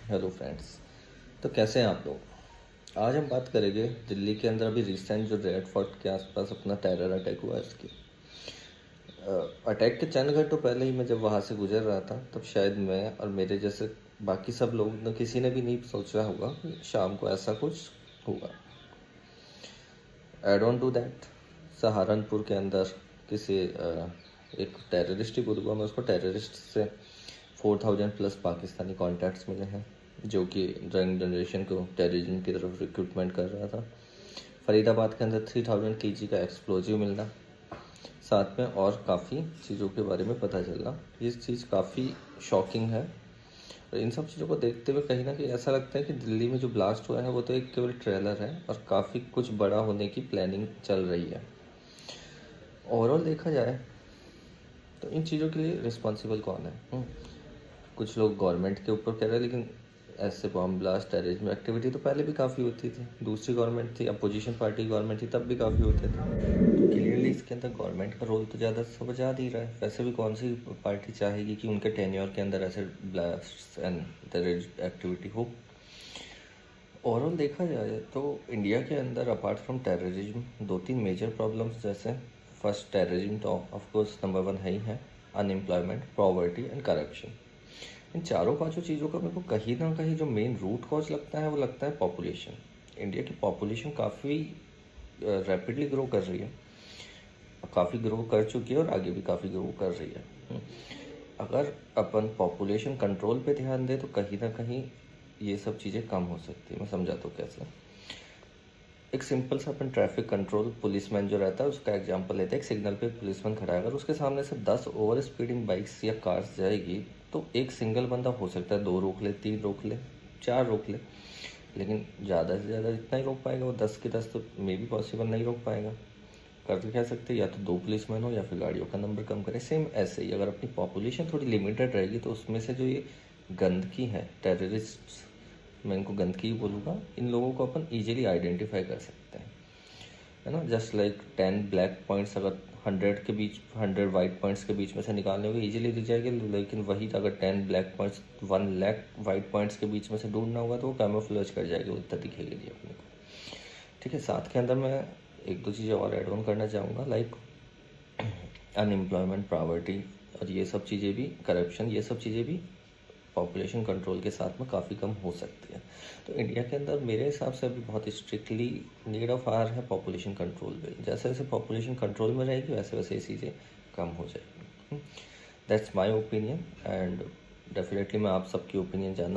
Hello friends. तो कैसे हैं आप लोग। आज हम बात करेंगे दिल्ली के अंदर अभी रिसेंट जो रेड फोर्ट के आसपास अपना टेरर अटैक हुआ है इसकी। अटैक के चंद घंटों पहले ही मैं जब वहाँ से गुजर रहा था तब शायद मैं और मेरे जैसे बाकी सब लोग न किसी ने भी नहीं सोचा होगा कि शाम को ऐसा कुछ होगा। Add on to that Saharanpur के अंदर किसी एक टेररिस्ट ही बोलूँगा मैं उसको, टेररिस्ट से 4000 प्लस पाकिस्तानी कॉन्टैक्ट्स मिले हैं जो कि यंग जनरेशन को टेररिज्म की तरफ रिक्रूटमेंट कर रहा था। फरीदाबाद के अंदर 3000 kg का एक्सप्लोजिव मिलना, साथ में और काफ़ी चीज़ों के बारे में पता चलना, ये चीज़ काफ़ी शॉकिंग है। और इन सब चीज़ों को देखते हुए कहीं ना कहीं ऐसा लगता है कि दिल्ली में जो ब्लास्ट हुआ है वो तो एक केवल ट्रेलर है और काफ़ी कुछ बड़ा होने की प्लानिंग चल रही है। ओवरऑल देखा जाए तो इन चीज़ों के लिए रिस्पॉन्सिबल कौन है? कुछ लोग गवर्नमेंट के ऊपर कह रहे हैं, लेकिन ऐसे बॉम्ब ब्लास्ट टेररिज्म एक्टिविटी तो पहले भी काफ़ी होती थी। दूसरी गवर्नमेंट थी, अपोजिशन पार्टी गवर्नमेंट थी, तब भी काफ़ी होते थे। तो क्लियरली इसके अंदर गवर्नमेंट का रोल तो ज़्यादा समझा नहीं रहा है। वैसे भी कौन सी पार्टी चाहेगी कि उनके टेन्योर के अंदर ऐसे blast and terrorist activity overall. ओवरऑल देखा जाए तो इंडिया के अंदर apart from terrorism 2-3 major problems, जैसे फर्स्ट टेररिज्म तो ऑफकोर्स नंबर 1 है ही है, अनएम्प्लॉयमेंट, पॉवर्टी एंड करप्शन। इन चारों पांचों चीज़ों का मेरे को कहीं ना कहीं जो मेन रूट कॉज लगता है वो लगता है पॉपुलेशन। इंडिया की पॉपुलेशन काफ़ी रैपिडली ग्रो कर रही है, काफ़ी ग्रो कर चुकी है और आगे भी काफ़ी ग्रो कर रही है। अगर अपन पॉपुलेशन कंट्रोल पे ध्यान दें तो कहीं ना कहीं ये सब चीज़ें कम हो सकती है। मैं समझाता हूँ कैसे। एक सिंपल सा अपन ट्रैफिक कंट्रोल पुलिसमैन जो रहता है उसका एग्जांपल लेते हैं। एक सिग्नल पे पुलिसमैन खड़ा है, अगर उसके सामने से 10 ओवर स्पीडिंग बाइक्स या कार्स जाएगी तो एक सिंगल बंदा हो सकता है 2 रोक ले, 3 रोक ले, 4 रोक ले, लेकिन ज़्यादा से ज़्यादा इतना ही रोक पाएगा वो। 10 के 10 तो मे भी पॉसिबल नहीं रोक पाएगा। कर तो कह सकते हैं या तो 2 पुलिसमैन हो या फिर गाड़ियों का नंबर कम करें। सेम ऐसे ही अगर अपनी पॉपुलेशन थोड़ी लिमिटेड रहेगी तो उसमें से जो ये गंदगी है, टेररिस्ट, मैं इनको गंदगी ही बोलूँगा, इन लोगों को अपन ईजिली आइडेंटिफाई कर सकते हैं, है ना। जस्ट लाइक 10 ब्लैक पॉइंट्स अगर 100 के बीच 100 वाइट पॉइंट्स के बीच में से निकालने होंगे ईजिली दिख जाएगी, लेकिन वही अगर 10 black points 1 lakh white points के बीच में से ढूंढना होगा तो वो कैमोफ्लेज कर जाएगी, उतना दिखेगी नहीं अपने को। ठीक है, साथ के अंदर मैं एक दो चीज़ें और ऐड ऑन करना चाहूँगा, लाइक अनएम्प्लॉयमेंट, पॉवर्टी और ये सब चीज़ें भी, करप्शन, ये सब चीज़ें भी पॉपुलेशन कंट्रोल के साथ में काफ़ी कम हो सकती है। तो इंडिया के अंदर मेरे हिसाब से अभी बहुत स्ट्रिक्टली नीड ऑफ आवर है पॉपुलेशन कंट्रोल पे। जैसे जैसे पॉपुलेशन कंट्रोल में रहेगी वैसे वैसे ये चीज़ें कम हो जाएगी। That's my opinion and definitely मैं आप सबकी ओपिनियन जानना